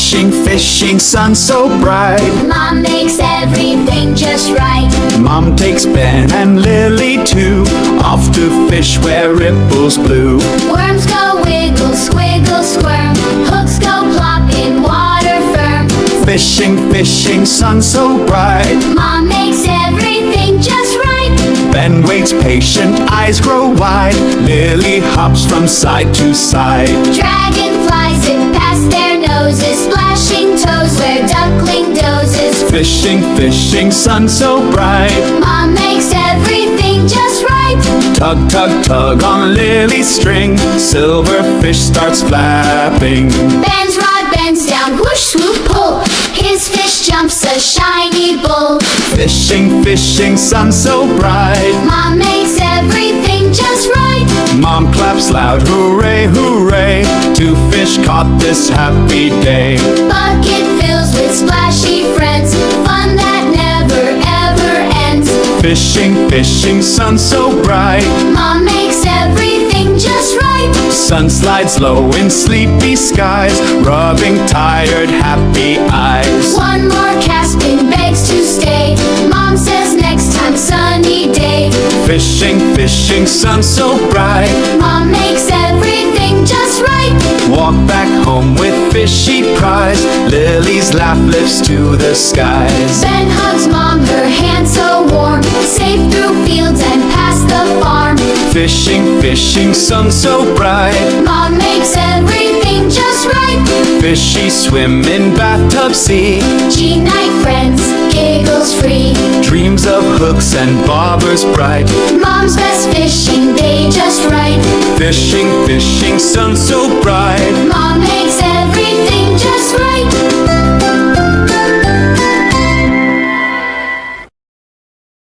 Fishing, fishing, sun so bright. Mom makes everything just right. Mom takes Ben and Lily too, off to fish where ripples blue. Worms go wiggle, squiggle, squirm. Hooks go plop in water firm. Fishing, fishing, sun so bright. Mom makes everything just right. Ben waits patient, eyes grow wide. Lily hops from side to side. Dragonflies zip past their noses, splashing toes where duckling dozes. Fishing, fishing, sun so bright. Mom makes everything just right. Tug, tug, tug on Lily's string. Silver fish starts flapping. Ben's rod bends down, whoosh, swoop, pull. His fish jumps a shiny bull. Fishing, fishing, sun so bright. Mom makes everything just right. Mom claps loud, hooray, hooray. 2 fish caught this happy day. Bucket fills with splashy friends. Fun that never ever ends. Fishing, fishing, sun so bright. Mom makes everything just right. Sun slides low in sleepy skies, rubbing tired, happy eyes. One more cast, Ben begs to stay. Mom says next time, sunny day. Fishing, fishing, sun so bright. Mom makes everything just right. Walk back home with fishy prize. Lily's laugh lifts to the skies. Ben hugs Mom, her hand so warm. Safe through fields and past the farm. Fishing, fishing, sun so bright. Mom makes everything just right. Fishy swim in bathtub sea. G-night friends, giggles free. Dreams of hooks and bobbers bright. Mom's best fishing day just right. Fishing, fishing, sun so bright.